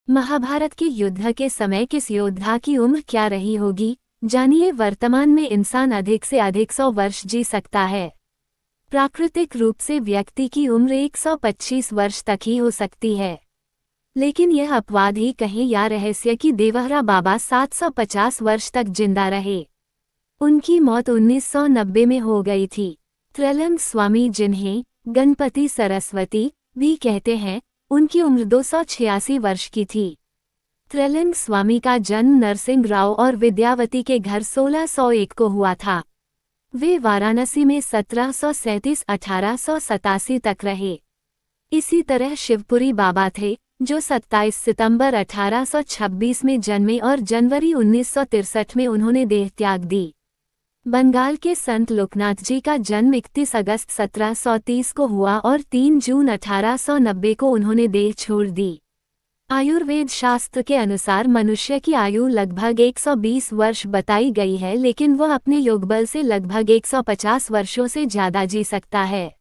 महाभारत के युद्ध के समय किस योद्धा की उम्र क्या रही होगी, जानिए। वर्तमान में इंसान अधिक से अधिक 100 वर्ष जी सकता है। प्राकृतिक रूप से व्यक्ति की उम्र 125 वर्ष तक ही हो सकती है, लेकिन यह अपवाद ही कहें या रहस्य कि देवहरा बाबा 750 वर्ष तक जिंदा रहे। उनकी मौत 1990 में हो गई थी। त्रैलंग स्वामी, जिन्हें गणपति सरस्वती भी कहते हैं, उनकी उम्र 286 वर्ष की थी। त्रैलंग स्वामी का जन्म नरसिंह राव और विद्यावती के घर 1601 को हुआ था। वे वाराणसी में 1737-1887 तक रहे। इसी तरह शिवपुरी बाबा थे, जो 27 सितंबर 1826 में जन्मे और जनवरी 1963 में उन्होंने देह त्याग दी। बंगाल के संत लोकनाथ जी का जन्म 31 अगस्त 1730 को हुआ और 3 जून 1890 को उन्होंने देह छोड़ दी। आयुर्वेद शास्त्र के अनुसार मनुष्य की आयु लगभग 120 वर्ष बताई गई है, लेकिन वह अपने योगबल से लगभग 150 वर्षों से ज्यादा जी सकता है।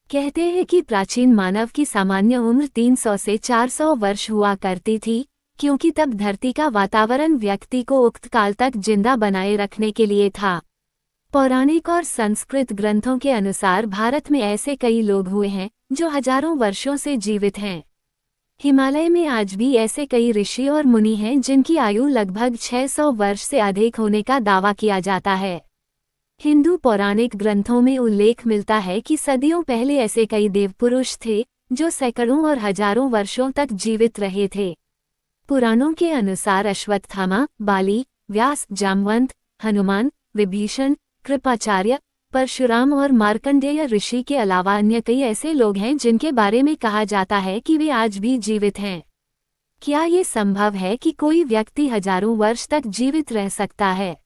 कहते हैं कि प्राचीन मानव की सामान्य उम्र 300 से 400 वर्ष हुआ करती थी, क्योंकि तब धरती का वातावरण व्यक्ति को उक्त काल तक जिंदा बनाए रखने के लिए था। पौराणिक और संस्कृत ग्रंथों के अनुसार भारत में ऐसे कई लोग हुए हैं जो हजारों वर्षों से जीवित हैं। हिमालय में आज भी ऐसे कई ऋषि और मुनि हैं जिनकी आयु लगभग 600 वर्ष से अधिक होने का दावा किया जाता है। हिंदू पौराणिक ग्रंथों में उल्लेख मिलता है कि सदियों पहले ऐसे कई देवपुरुष थे जो सैकड़ों और हजारों वर्षों तक जीवित रहे थे। पुराणों के अनुसार अश्वत्थामा, बाली, व्यास, जामवंत, हनुमान, विभीषण, कृपाचार्य, परशुराम और मार्कंडेय ऋषि के अलावा अन्य कई ऐसे लोग हैं जिनके बारे में कहा जाता है कि वे आज भी जीवित हैं। क्या ये संभव है कि कोई व्यक्ति हजारों वर्ष तक जीवित रह सकता है?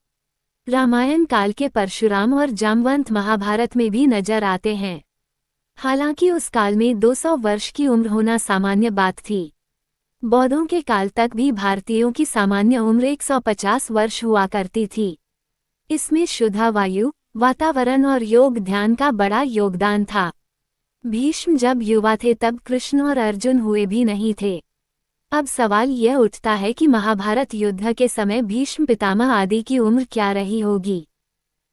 रामायण काल के परशुराम और जामवंत महाभारत में भी नजर आते हैं। हालांकि उस काल में 200 वर्ष की उम्र होना सामान्य बात थी। बौद्धों के काल तक भी भारतीयों की सामान्य उम्र 150 वर्ष हुआ करती थी। इसमें शुद्ध वायु, वातावरण और योग ध्यान का बड़ा योगदान था। भीष्म जब युवा थे तब कृष्ण और अर्जुन हुए भी नहीं थे। अब सवाल यह उठता है कि महाभारत युद्ध के समय भीष्म पितामह आदि की उम्र क्या रही होगी।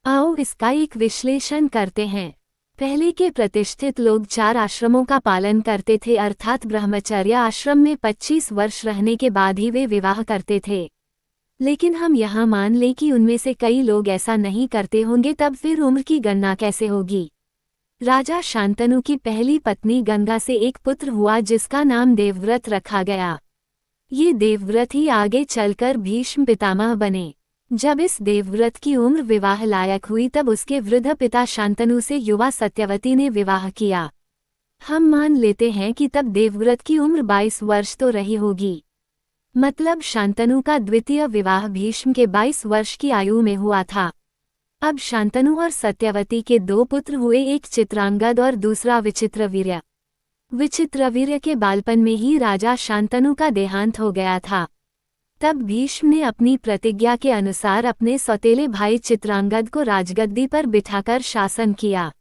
आओ इसका एक विश्लेषण करते हैं। पहले के प्रतिष्ठित लोग 4 आश्रमों का पालन करते थे, अर्थात ब्रह्मचर्य आश्रम में 25 वर्ष रहने के बाद ही वे विवाह करते थे। लेकिन हम यहाँ मान लें कि उनमें से कई लोग ऐसा नहीं करते होंगे, तब फिर उम्र की गणना कैसे होगी? राजा शांतनु की पहली पत्नी गंगा से एक पुत्र हुआ जिसका नाम देवव्रत रखा गया। ये देवव्रत ही आगे चलकर भीष्म पितामह बने। जब इस देवव्रत की उम्र विवाह लायक हुई तब उसके वृद्ध पिता शांतनु से युवा सत्यवती ने विवाह किया। हम मान लेते हैं कि तब देवव्रत की उम्र 22 वर्ष तो रही होगी। मतलब शांतनु का द्वितीय विवाह भीष्म के 22 वर्ष की आयु में हुआ था। अब शांतनु और सत्यवती के 2 पुत्र हुए, एक चित्रांगद और दूसरा विचित्रवीर्य। विचित्रवीर्य के बालपन में ही राजा शांतनु का देहांत हो गया था। तब भीष्म ने अपनी प्रतिज्ञा के अनुसार अपने सौतेले भाई चित्रांगद को राजगद्दी पर बिठाकर शासन किया।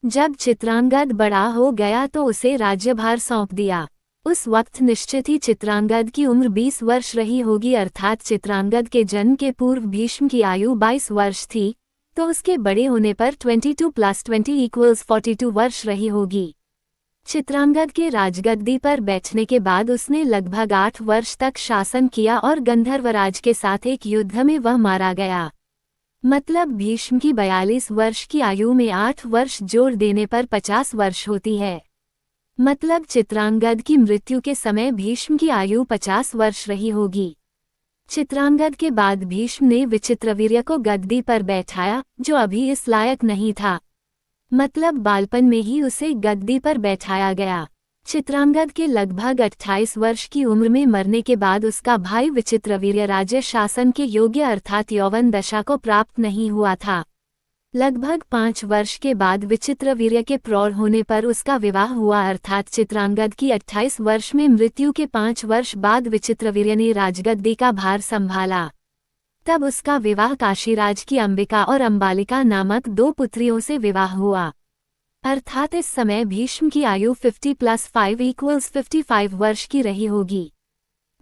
जब चित्रांगद बड़ा हो गया तो उसे राज्यभार सौंप दिया। उस वक्त निश्चित ही चित्रांगद की उम्र 20 वर्ष रही होगी, अर्थात चित्रांगद के जन्म के पूर्व भीष्म की आयु 22 वर्ष थी, तो उसके बड़े होने पर 22 + 20 = 42 वर्ष रही होगी। चित्रांगद के राजगद्दी पर बैठने के बाद उसने लगभग 8 वर्ष तक शासन किया और गंधर्वराज के साथ एक युद्ध में वह मारा गया। मतलब भीष्म की 42 वर्ष की आयु में 8 वर्ष जोड़ देने पर 50 वर्ष होती है। मतलब चित्रांगद की मृत्यु के समय भीष्म की आयु 50 वर्ष रही होगी। चित्रांगद के बाद भीष्म ने विचित्रवीर्य को गद्दी पर बैठाया, जो अभी इस लायक नहीं था। मतलब बालपन में ही उसे गद्दी पर बैठाया गया। चित्रांगद के लगभग 28 वर्ष की उम्र में मरने के बाद उसका भाई विचित्रवीर्य राज्य शासन के योग्य अर्थात यौवन दशा को प्राप्त नहीं हुआ था। लगभग 5 वर्ष के बाद विचित्रवीर्य के प्रौढ़ होने पर उसका विवाह हुआ, अर्थात चित्रांगद की 28 वर्ष में मृत्यु के 5 वर्ष बाद विचित्रवीर्य ने राजगद्दी का भार संभाला। तब उसका विवाह काशीराज की अंबिका और अंबालिका नामक 2 पुत्रियों से विवाह हुआ। अर्थात इस समय भीष्म की आयु 50 + 5 = 55 वर्ष की रही होगी।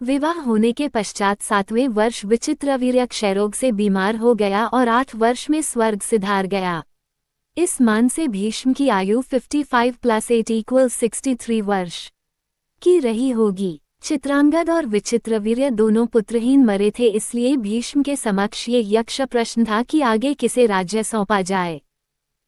विवाह होने के पश्चात 7वें वर्ष विचित्रवीर्य क्षयरोग से बीमार हो गया और 8 वर्ष में स्वर्ग सिधार गया। इस मान से भीष्म की आयु 55 + 8 = 63 वर्ष की रही होगी। चित्रांगद और विचित्रवीर्य दोनों पुत्रहीन मरे थे, इसलिए भीष्म के समक्ष ये यक्ष प्रश्न था कि आगे किसे राज्य सौंपा जाए।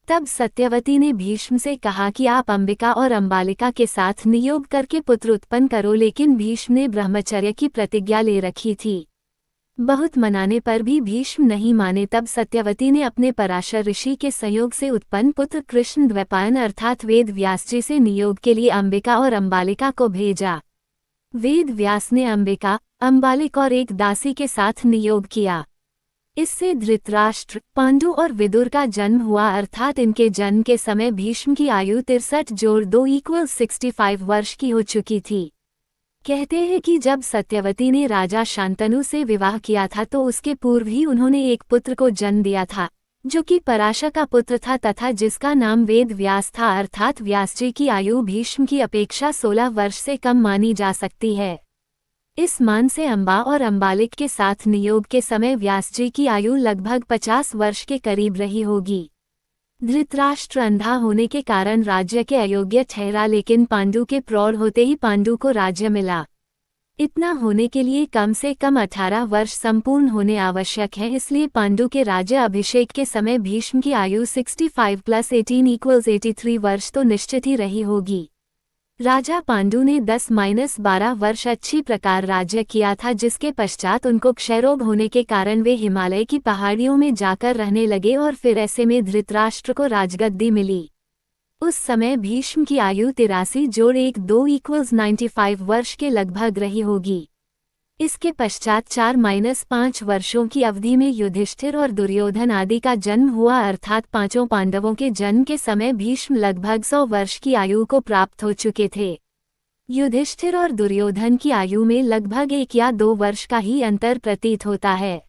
तब सत्यवती ने भीष्म से कहा कि आप अंबिका और अंबालिका के साथ नियोग करके पुत्र उत्पन्न करो, लेकिन भीष्म ने ब्रह्मचर्य की प्रतिज्ञा ले रखी थी। बहुत मनाने पर भी भीष्म नहीं माने। तब सत्यवती ने अपने पराशर ऋषि के संयोग से उत्पन्न पुत्र कृष्ण द्वैपायन अर्थात वेद व्यास जी से नियोग के लिए अंबिका और अंबालिका को भेजा। वेद व्यास ने अंबिका, अंबालिक और एक दासी के साथ नियोग किया। इससे धृतराष्ट्र, पांडु और विदुर का जन्म हुआ, अर्थात इनके जन्म के समय भीष्म की आयु 63 + 2 = 65 वर्ष की हो चुकी थी। कहते हैं कि जब सत्यवती ने राजा शांतनु से विवाह किया था तो उसके पूर्व ही उन्होंने एक पुत्र को जन्म दिया था, जो कि पराशर का पुत्र था तथा जिसका नाम वेद व्यास था, अर्थात व्यास जी की आयु भीष्म की अपेक्षा 16 वर्ष से कम मानी जा सकती है। इस मान से अंबा और अंबालिक के साथ नियोग के समय व्यास जी की आयु लगभग 50 वर्ष के करीब रही होगी। धृतराष्ट्र अंधा होने के कारण राज्य के अयोग्य ठहरा, लेकिन पांडु के प्रौढ़ होते ही पांडु को राज्य मिला। इतना होने के लिए कम से कम 18 वर्ष संपूर्ण होने आवश्यक है, इसलिए पांडु के राज्य अभिषेक के समय भीष्म की आयु 65 + 18 = 83 वर्ष तो निश्चित ही रही होगी। राजा पांडु ने 10-12 वर्ष अच्छी प्रकार राज्य किया था, जिसके पश्चात उनको क्षयरोग होने के कारण वे हिमालय की पहाड़ियों में जाकर रहने लगे और फिर ऐसे में धृतराष्ट्र को राजगद्दी मिली। उस समय भीष्म की आयु 83 + 1 = 2 = 95 वर्ष के लगभग रही होगी। इसके पश्चात 4-5 वर्षों की अवधि में युधिष्ठिर और दुर्योधन आदि का जन्म हुआ, अर्थात पांचों पांडवों के जन्म के समय भीष्म लगभग 100 वर्ष की आयु को प्राप्त हो चुके थे। युधिष्ठिर और दुर्योधन की आयु में लगभग 1 या 2 वर्ष का ही अंतर प्रतीत होता है।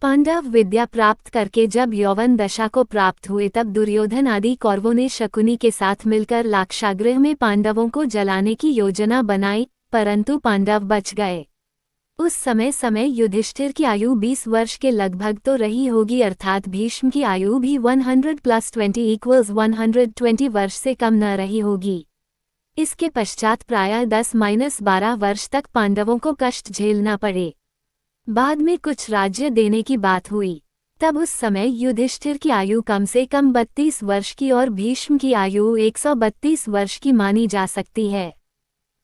पांडव विद्या प्राप्त करके जब यौवन दशा को प्राप्त हुए तब दुर्योधन आदि कौरवों ने शकुनी के साथ मिलकर लाक्षागृह में पांडवों को जलाने की योजना बनाई, परंतु पांडव बच गए। उस समय युधिष्ठिर की आयु 20 वर्ष के लगभग तो रही होगी, अर्थात भीष्म की आयु भी 100 + 20 = 120 वर्ष से कम न रही होगी। इसके पश्चात प्रायः 10-12 वर्ष तक पांडवों को कष्ट झेलना पड़े। बाद में कुछ राज्य देने की बात हुई, तब उस समय युधिष्ठिर की आयु कम से कम 32 वर्ष की और भीष्म की आयु 132 वर्ष की मानी जा सकती है।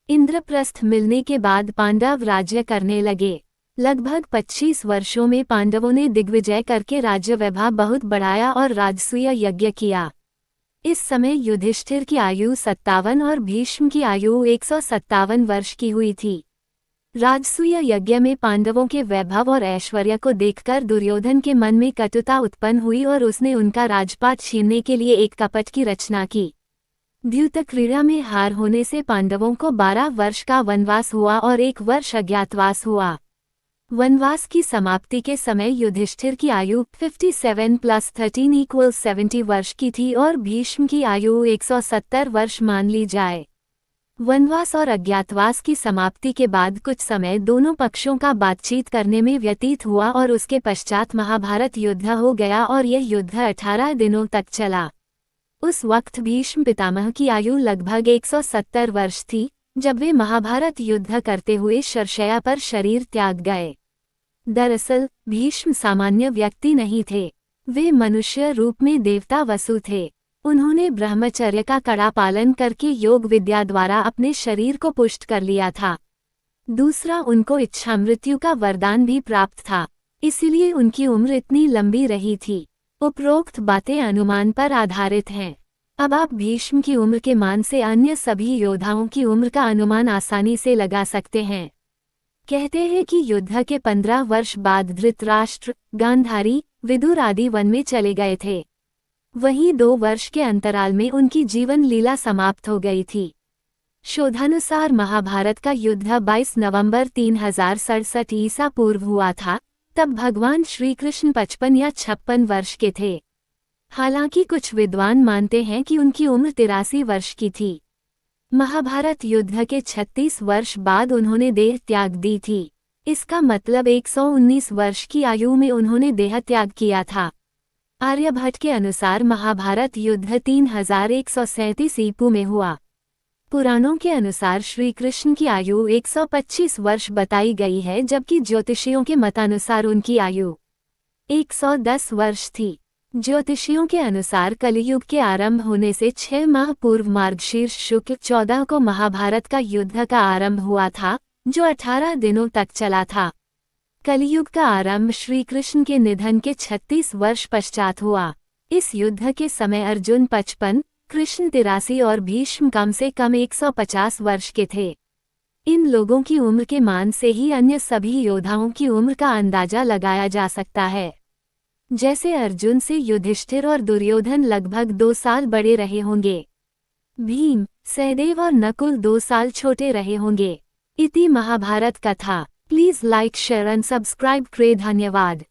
इंद्रप्रस्थ मिलने के बाद पांडव राज्य करने लगे। लगभग 25 वर्षों में पांडवों ने दिग्विजय करके राज्य वैभव बहुत बढ़ाया और राजसूय यज्ञ किया। इस समय युधिष्ठिर की आयु 57 और भीष्म की आयु 157 वर्ष की हुई थी। राजसूय यज्ञ में पांडवों के वैभव और ऐश्वर्य को देखकर दुर्योधन के मन में कटुता उत्पन्न हुई और उसने उनका राजपाट छीनने के लिए एक कपट की रचना की। द्यूत क्रीड़ा में हार होने से पांडवों को 12 वर्ष का वनवास हुआ और 1 वर्ष अज्ञातवास हुआ। वनवास की समाप्ति के समय युधिष्ठिर की आयु 57 + 13 = 70 वर्ष की थी और भीष्म की आयु 170 वर्ष मान ली जाए। वनवास और अज्ञातवास की समाप्ति के बाद कुछ समय दोनों पक्षों का बातचीत करने में व्यतीत हुआ और उसके पश्चात महाभारत युद्ध हो गया और यह युद्ध 18 दिनों तक चला। उस वक्त भीष्म पितामह की आयु लगभग 170 वर्ष थी, जब वे महाभारत युद्ध करते हुए शरशय्या पर शरीर त्याग गए। दरअसल भीष्म सामान्य व्यक्ति नहीं थे, वे मनुष्य रूप में देवता वसु थे। उन्होंने ब्रह्मचर्य का कड़ा पालन करके योग विद्या द्वारा अपने शरीर को पुष्ट कर लिया था। दूसरा, उनको इच्छा मृत्यु का वरदान भी प्राप्त था, इसलिए उनकी उम्र इतनी लंबी रही थी। उपरोक्त बातें अनुमान पर आधारित हैं। अब आप भीष्म की उम्र के मान से अन्य सभी योद्धाओं की उम्र का अनुमान आसानी से लगा सकते हैं। कहते हैं कि युद्ध के 15 वर्ष बाद धृतराष्ट्र, गांधारी, विदुर आदि वन में चले गए थे। वहीं 2 वर्ष के अंतराल में उनकी जीवन लीला समाप्त हो गई थी। शोधानुसार महाभारत का युद्ध 22 नवंबर 3067 ईसा पूर्व हुआ था। तब भगवान श्री कृष्ण 55 या 56 वर्ष के थे। हालांकि कुछ विद्वान मानते हैं कि उनकी उम्र 83 वर्ष की थी। महाभारत युद्ध के 36 वर्ष बाद उन्होंने देह त्याग दी थी। इसका मतलब 119 वर्ष की आयु में उन्होंने देह त्याग किया था। आर्यभट्ट के अनुसार महाभारत युद्ध 3137 ईपू में हुआ। पुराणों के अनुसार श्री कृष्ण की आयु 125 वर्ष बताई गई है, जबकि ज्योतिषियों के मतानुसार उनकी आयु 110 वर्ष थी। ज्योतिषियों के अनुसार कलियुग के आरंभ होने से 6 माह पूर्व मार्गशीर्ष शुक्ल 14 को महाभारत का युद्ध का आरंभ हुआ था, जो 18 दिनों तक चला था। कलियुग का आरंभ श्री कृष्ण के निधन के 36 वर्ष पश्चात हुआ। इस युद्ध के समय अर्जुन 55, कृष्ण 83 और भीष्म कम से कम 150 वर्ष के थे। इन लोगों की उम्र के मान से ही अन्य सभी योद्धाओं की उम्र का अंदाजा लगाया जा सकता है। जैसे अर्जुन से युधिष्ठिर और दुर्योधन लगभग 2 साल बड़े रहे होंगे। भीम, सहदेव और नकुल 2 साल छोटे रहे होंगे। इति महाभारत कथा। Please like, share and subscribe. धन्यवाद।